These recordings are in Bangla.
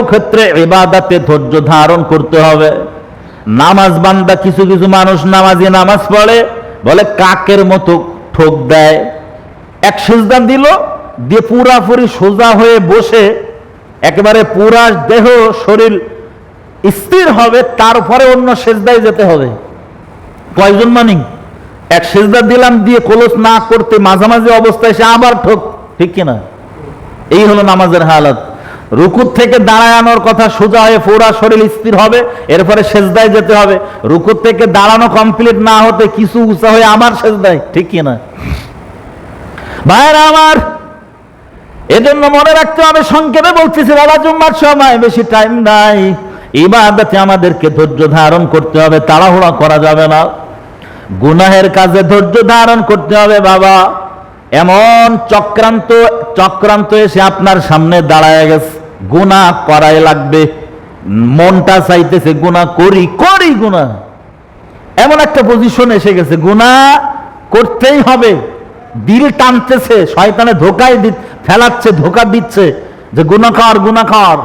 ক্ষেত্রে ইবাদতে ধৈর্য ধারণ করতে হবে। নামাজ বান্দা, কিছু কিছু মানুষ নামাজি নামাজ পড়ে, বলে কাকের মতো ঠোক দেয়। এক সিজদা দিল, দিয়ে পুরাপুরি সোজা হয়ে বসে একেবারে পুরা দেহ শরীর স্থির হবে, তারপরে অন্য সিজদায় যেতে হবে। কয়জন মানি? এক সিজদা দিলাম, দিয়ে ক্লোজ না করতে মাঝামাঝি অবস্থায় সে আবার ঠোক, ঠিক কিনা? এই হলো নামাজের হালাত। রুকুর থেকে দাঁড়ানোর কথা, সোজা হয়ে পুরা শরীর স্থির হবে, এরপরে সেজদায় যেতে হবে। রুকুর থেকে দাঁড়ানো কমপ্লিট না হতে কিছু উঁচা হয়ে আবার সেজদায়, ঠিক কিনা? ভাইরা আমার, এজন্য মনে রাখতে হবে, সংক্ষেপে বলতেছি বাবা, জুম্মার সময় বেশি টাইম নাই। ইবাদতে আমাদেরকে ধৈর্য ধারণ করতে হবে, তাড়াহুড়া করা যাবে না। গুনাহের কাজে ধৈর্য ধারণ করতে হবে বাবা। এমন চক্রান্ত এসে আপনার সামনে দাঁড়ায় গেছে, গুনাহ করাই লাগবে, মনটা চাইতেছে গুনাহ করি গুনাহ, এমন একটা পজিশন এসে গেছে, গুনাহ করতেই হবে। দিল টানতেছে, শয়তানে ফেলাচ্ছে, ধোকা দিচ্ছে যে গুনাহ কর।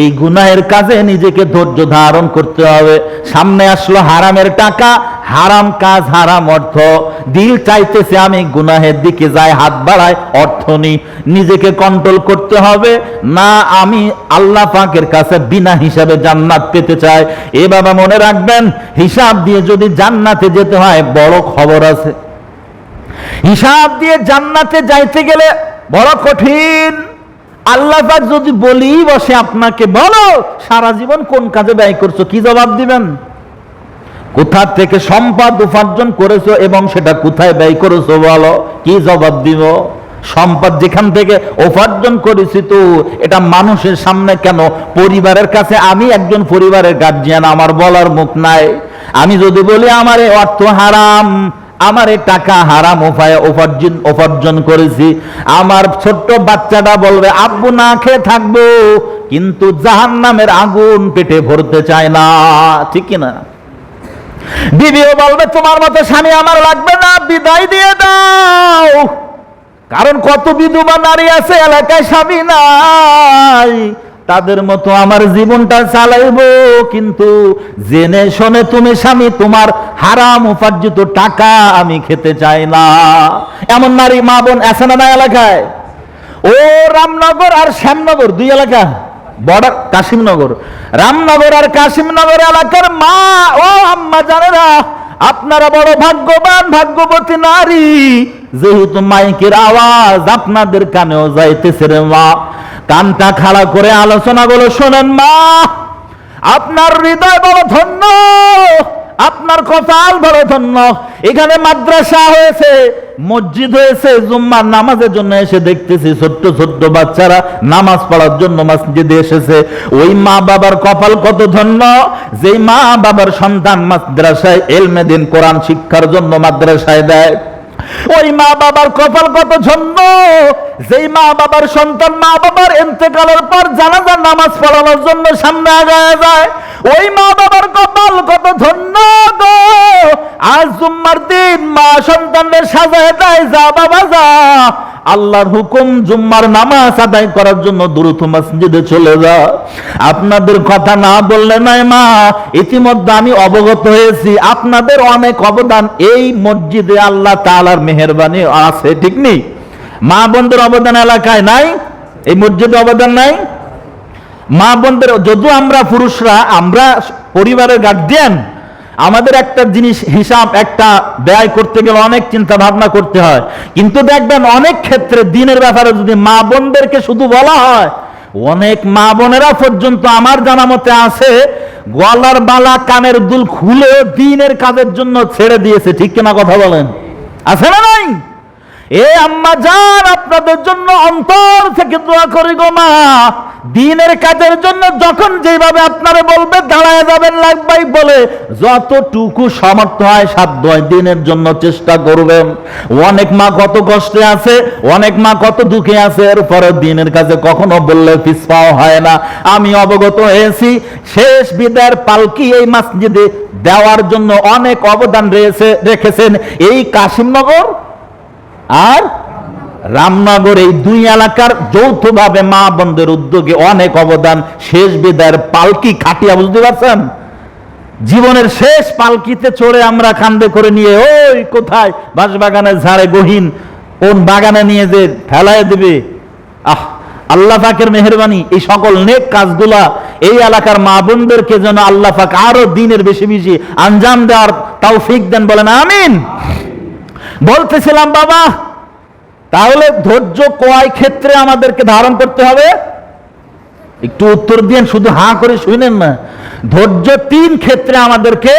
এই গুনাহের কাজে নিজেকে ধৈর্য ধারণ করতে হবে। সামনে আসলো হারামের টাকা, হারাম কাজ, হারাম অর্থ, দিল চাইতেছে আমি গুনাহের দিকে যাই, হাত বাড়ায়, অর্থ নিই। নিজেকে কন্ট্রোল করতে হবে না, আমি আল্লাহ পাকের কাছে বিনা হিসাবে জান্নাত পেতে চাই। এ বাবা মনে রাখবেন, হিসাব দিয়ে যদি জান্নাতে যেতে হয়, বড় খবর আছে। হিসাব দিয়ে জান্নাতে যাইতে গেলে বড় কঠিন। আল্লাহ পাক যদি বলি বসে আপনাকে, বলো সারা জীবন কোন কাজে ব্যয় করছো, কি জবাব দিবেন? কোথা থেকে সম্পদ উপার্জন করেছো এবং সেটা কোথায় ব্যয় করেছো, বলো, কি জবাব দিব? সম্পদ যেখান থেকে উপার্জন করেছি, তো এটা মানুষের সামনে কেন, পরিবারের কাছে, আমি একজন পরিবারের গার্জিয়ান, আমার বলার মুখ নাই। আমি যদি বলি আমার এই অর্থ হারাম, আমার এই টাকা হারাম উপায়ে উপার্জন করেছি, আমার ছোট্ট বাচ্চাটা বলবে আব্বু না খেয়ে থাকবো, কিন্তু জাহান্নামের আগুন পেটে ভরতে চায় না, ঠিক কিনা? বিবিও বলবে তোমার মতো স্বামী আমার লাগবে না, বিদায় দিয়ে দাও। কারণ কত বিধবা নারী আছে এলাকায়, স্বামী নাই, তাদের মতো আমার জীবনটা চালাইবো, কিন্তু জেনে শোনে তুমি স্বামী, তোমার হারাম উপার্জিত টাকা আমি খেতে চাই না। এমন নারী মা বোন আছে না এলাকায়? ও রামনগর আর শ্যামনগর, দুই এলাকা বর্ডার, কাশিমনগর, রামনগর আর কাশিমনগর এলাকার মা ও আম্মা জানেরা, আপনারা বড় ভাগ্যবান, ভাগ্যবতী নারী, যেহেতু মাইকের আওয়াজ আপনাদের কানেও যাইতেছে রে মা। কানটা খাড়া করে আলোচনাগুলো শোনেন মা, আপনার হৃদয় বড় ধন্য, আপনার কপাল বড় ধন্য। এখানে মাদ্রাসা হয়েছে, মসজিদ হয়েছে, জুম্মার নামাজের জন্য এসে দেখতেছি ছোট্ট ছোট্ট বাচ্চারা নামাজ পড়ার জন্য মসজিদে এসেছে। ওই মা বাবার কপাল কত ধন্য, যেই মা বাবার সন্তান মাদ্রাসায় ইলমে দ্বীন কোরআন শিক্ষার জন্য মাদ্রাসায় দেয়। ওই মা বাবার কপাল কত ধন্য, যেই মা বাবার সন্তান মা বাবার ইন্তেকালের পর জানাজার নামাজ পড়ানোর জন্য সামনে আগায় যায়। ওই মা বাবার কপাল কত ধন্য গো, আজ জুম্মার দিন মা সন্তানদের সাজায় দেয়, যা বাবা যা, আল্লাহর হুকুম জুম্মার নামাজ আদায় করার জন্য দ্রুত মসজিদে চলে যা। আপনাদের কথা না বললে নয় মা, ইতিমধ্যে আমি অবগত হয়েছি আপনাদের অনেক অবদান এই মসজিদে আল্লাহ তাআলার মেহেরবানি আছে, ঠিক নেই? মা বোনদের অবদান এলাকায় নাই, এই মসজিদে অবদান নাই। মা বোনদের, যদিও আমরা পুরুষরা, আমরা পরিবারের গার্জিয়ান, আমাদের একটা জিনিস হিসাব, একটা ব্যয় করতে গেলে অনেক চিন্তা ভাবনা করতে হয়, কিন্তু দেখবেন অনেক ক্ষেত্রে দিনের ব্যাপারে যদি মা বোনদেরকে শুধু বলা হয়, অনেক মা বোনেরা পর্যন্ত আমার জানা মতে আছে, গলার বালা কানের দুল খুলে দিনের কাজের জন্য ছেড়ে দিয়েছে, ঠিক কিনা কথা বলেন? আছে না নাই? এ আম্মা জান, আপনাদের জন্য অন্তর থেকে দোয়া করি গো মা। দিনের কাজের জন্য যখন যেভাবে আপনারা বলবে দাঁড়ায় যাবেন লাগবাই বলে, যতটুকু সামর্থ্য হয় সাধ্য হয় দিনের জন্য চেষ্টা করবেন। অনেক মা কত কষ্টে আছে, অনেক মা কত দুঃখে আছে, এরপরে দিনের কাজে কখনো বললে পিছপাও হয় না। আমি অবগত হয়েছি শেষ বিদায়ের পালকি এই মসজিদে দেওয়ার জন্য অনেক অবদান রেখেছেন এই কাশিমনগর আর রামনগর এই দুই এলাকার যৌথভাবে মা বোনদের উদ্যোগে অনেক অবদান। শেষ বিদায়ের পালকি খাটিয়া, বুঝতে পারছেন? জীবনের শেষ পালকিতে চড়ে আমরা কান্দে করে নিয়ে ওই কোথায় বাঁশবাগানের ঝাড়ে গহীন কোন বাগানে নিয়ে যে ফেলায় দিবে। আল্লাহ পাকের মেহেরবানি, এই সকল নেক কাজগুলা এই এলাকার মা বোনদেরকে যেন আল্লাহ পাক আরো দিনের বেশি বেশি আঞ্জাম দেওয়ার তৌফিক দেন, বলেন আমিন। বলতেছিলাম বাবা, তাহলে ধৈর্য কয় ক্ষেত্রে আমাদেরকে ধারণ করতে হবে? একটু উত্তর দিন, শুধু হাঁ করে শুনেন না। ধৈর্য 3 ক্ষেত্রে আমাদেরকে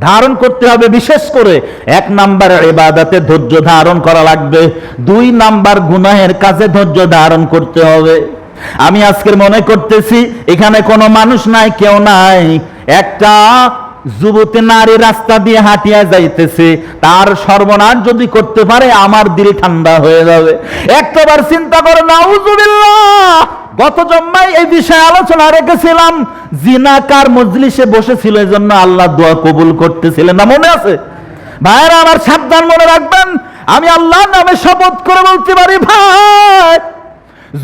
ধারণ করতে হবে। বিশেষ করে 1 নাম্বার ইবাদতে ধৈর্য ধারণ করা লাগবে, 2 নাম্বার গুনাহের কাছে ধৈর্য ধারণ করতে হবে। আমি আজকের মনে করতেছি এখানে কোনো মানুষ নাই, কেউ নাই। একটা যুবতী নারী রাস্তা দিয়ে হাঁটিয়া যাইতেছে, তার সর্বনাশ যদি করতে পারে আমার দিল ঠান্ডা হয়ে যাবে। একটাবার চিন্তা করো, নাউজুবিল্লাহ। গত জম্মায় এই বিষয়ে আলোচনা রেখেছিলাম, জিনাকার মজলিসে বসেছিল, এই জন্য আল্লাহ দোয়া কবুল করতেছিলেন না, মনে আছে? ভাইরা আমার সাবধান, মনে রাখবেন। আমি আল্লাহর নামে শপথ করে বলতে পারি ভাই,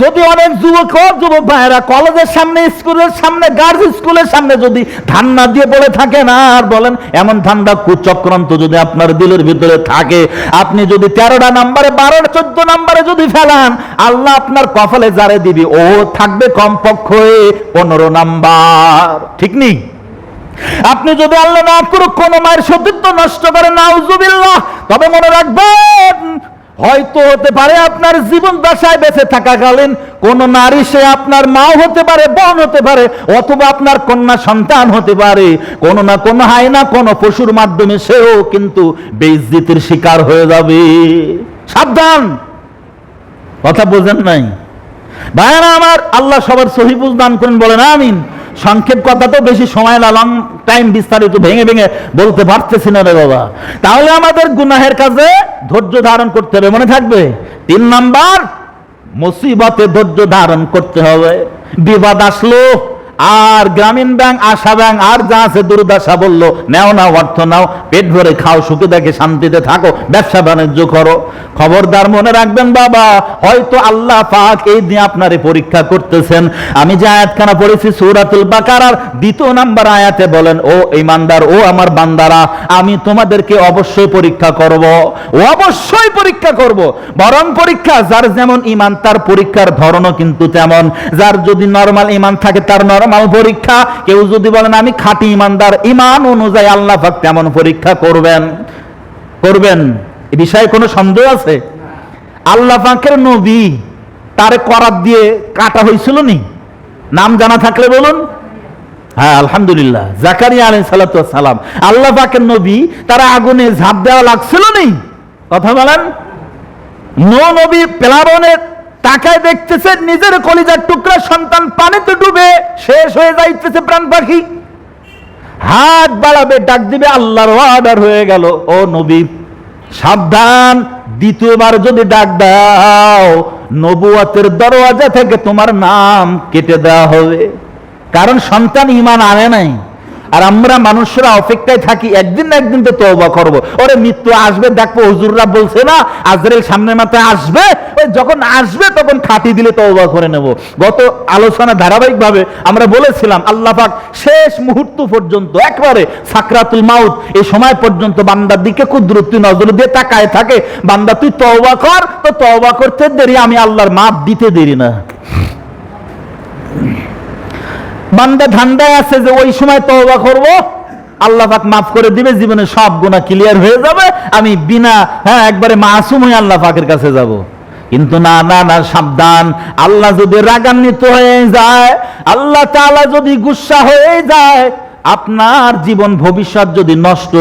যদি অনেক যুবক ভাইরা কলেজের সামনে, স্কুলের সামনে, গার্লস স্কুলের সামনে যদি ধান্না দিয়ে পড়ে থাকেন, আর বলেন এমন ধান্দা কুচক্রান্ত যদি আপনার দিলের ভিতরে থাকে, আপনি যদি 13টা নাম্বারে 12 14 নাম্বারে যদি ফেলান, আল্লাহ আপনার কপালে জারে দিবি, ও থাকবে কমপক্ষে 15 নাম্বার। ঠিক নেই? আপনি যদি আল্লাহ না করুক কোনো মায়ের সতীত্ব নষ্ট করেন, নাউজুবিল্লাহ, তবে মনে রাখবেন হয়তো হতে পারে আপনার জীবন দশায় বেঁচে থাকাকালীন কোন নারী, সে আপনার মাও হতে পারে, বোন হতে পারে, অথবা আপনার কন্যা সন্তান হতে পারে, কোনো না কোনো হায়না কোনো পশুর মাধ্যমে সেও কিন্তু বেইজ্জতির শিকার হয়ে যাবে। সাবধান, কথা বোঝেন নাই ভাইরা আমার? আল্লাহ সবার সহি বুঝ দান করেন, বলেন আমিন। সংক্ষেপ কথা তো বেশি সময় না, লং টাইম বিস্তারিত ভেঙে ভেঙে বলতে পারতেছি না রে বাবা। তাহলে আমাদের গুনাহের কাজে ধৈর্য ধারণ করতে হবে, মনে থাকবে। 3 নাম্বার, মুসিবতে ধৈর্য ধারণ করতে হবে। বিবাদ আসলো, আর গ্রামীণ ব্যাংক, আশা ব্যাংক, আর যা আছে দুর্দশা বললো, নেও না, অর্থ নাও, পেট ভরে খাও, সুখে দেখে শান্তিতে থাকো, ব্যবসা বাণিজ্য করো। খবরদার মনে রাখবেন বাবা, হয়তো আল্লাহ পাক এই দিয়ে আপনারে পরীক্ষা করতেছেন। আমি যে আয়াতখানা পড়েছি সূরাতুল বাকারার 2 নাম্বার আয়াতে বলেন, ও ঈমানদার, ও আমার বান্দারা, আমি তোমাদেরকে অবশ্যই পরীক্ষা করব, অবশ্যই পরীক্ষা করব। বরং পরীক্ষা যার যেমন ঈমান তার পরীক্ষার ধরনও কিন্তু তেমন। যার যদি নরমাল ঈমান থাকে তার নরমাল পরীক্ষা, কেউ যদি বলেন আমি খাঁটি ঈমানদার, ঈমান অনুযায়ী আল্লাহ পাক তেমন পরীক্ষা করবেন। এই বিষয়ে কোনো সন্দেহ আছে? আল্লাহ পাকের নবী তারে করাত দিয়ে কাটা হয়েছিল নি? নাম জানা থাকলে বলুন। হ্যাঁ, আলহামদুলিল্লাহ, জাকারিয়া আলাইহিস সালাতু ওয়াস সালাম, আল্লাহ পাকের নবী, তারা আগুনে ঝাঁপ দেওয়া লাগছিল নি? কথা বলেন। নবী প্লাবনের তাকায় দেখতেছে নিজের কলিজার টুকরা সন্তান পানিতে ডুবে শেষ হয়ে যাইতেছে, প্রাণ পাখি হাত বাড়াবে, ডাক দিবে, আল্লাহর অর্ডার হয়ে গেল, ও নবী সাবধান, দ্বিতীয়বার যদি ডাক দাও নবুয়তের দরওয়াজা থেকে তোমার নাম কেটে দেওয়া হবে। কারণ সন্তান ঈমান আনে নাই, আর আমরা মানুষরা অপেক্ষায় থাকি একদিন না একদিন তো তওবা করব। ওরে মৃত্যু আসবে, দেখবো হুজুররা বলছে না আজরাইল সামনের মাথায় আসবে, ওই যখন আসবে তখন খাটি দিলে তওবা করে নেব। গত আলোচনা ধারাবাহিকভাবে আমরা বলেছিলাম আল্লাহ পাক শেষ মুহূর্ত পর্যন্ত, একবারে সাকরাতুল মাউত, এই সময় পর্যন্ত বান্দার দিকে কুদরতি নজর দিয়ে তাকায় থাকে, বান্দা তুই তওবা কর, তো তওবা করতে দেরি, আমি আল্লাহর মাফ দিতে দেরি না। বান্দা ধান্দায় আছে যে ওই সময় তওবা করব, আল্লাহ পাক মাফ করে দিবে, জীবনে সব গুনাহ ক্লিয়ার হয়ে যাবে, আমি বিনা একবারে মাসুম হয়ে আল্লাহ পাকের কাছে যাব। কিন্তু না না না, সাবধান, আল্লাহ যদি রাগান্বিত হয়ে যায়, আল্লাহ তাআলা যদি গুসা হয়ে যায়, আপনার জীবন ভবিষ্যৎ যদি নষ্ট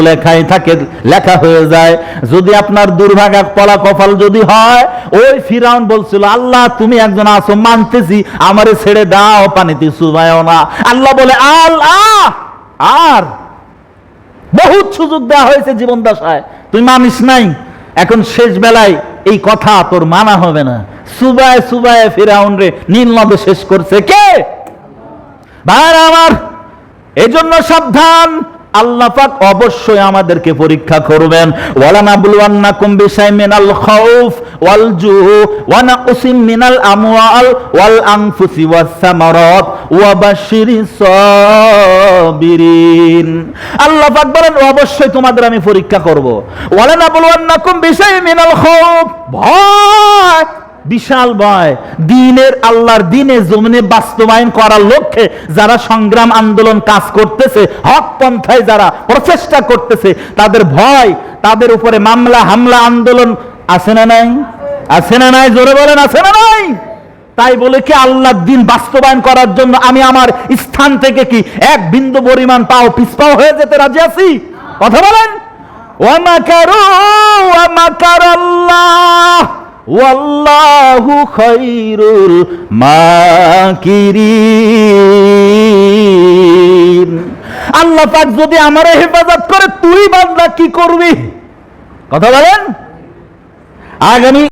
লেখা হয়ে যায়, যদি আপনার দুর্ভাগা পলা কপাল যদি হয়, ওই ফিরাউন বলছিল আল্লাহ তুমি একজন আছো মানতেছি, আমারে ছেড়ে দাও, পানিতে চুবায়ও না। আল্লাহ বলে আল্লাহ, আর বহুত সুযোগ দেওয়া হয়েছে জীবন দশায়, তুই মানিস নাই, এখন শেষ বেলায় এই কথা তোর মানা হবে না। চুবায় চুবায় ফিরাউন রে নীল নদে শেষ করছে কে? ভাইরা আমার, এজন্য সাবধান, আল্লাহ পাক অবশ্যই আমাদেরকে পরীক্ষা করবেন। ওয়ালানাবলুওয়ান্নাকুম বিশাইইন মিনাল খাউফ ওয়াল জু ওয়া নাকসিম মিনাল আমওয়াল ওয়াল আনফুসি ওয়াস সামারাত ওয়া বাশশিরিস সাবিরিন। আল্লাহ পাক বলেন অবশ্যই তোমাদের আমি পরীক্ষা করব। ওয়ালানাবলুওয়ান্নাকুম বিশাইইন মিনাল খাউফ, ভয়, বিশাল ভয়, দিনের আল্লাহর দিনে জমিনে বাস্তবায়ন করার লক্ষ্যে যারা সংগ্রাম আন্দোলন কাজ করতেছে, হক পন্থায় যারা প্রচেষ্টা করতেছে, তাদের ভয়, তাদের উপরে মামলা হামলা আন্দোলন আছে না নাই? আছে না নাই? জোরে বলেন আছে না নাই? তাই বলে কি আল্লাহর দিন বাস্তবায়ন করার জন্য আমি আমার স্থান থেকে কি এক বিন্দু পরিমাণ পাও পিছপাও হয়ে যেতে রাজি আছি? কথা বলেন। ওয়া মাকারু ওয়া মাকারাল্লাহ ওয়াল্লাহু খায়রুল মাকিরিন। আল্লাহ পাক যদি আমারে হেফাজত করে, তুই বান্দা কি করবি? কথা বলেন। আগামী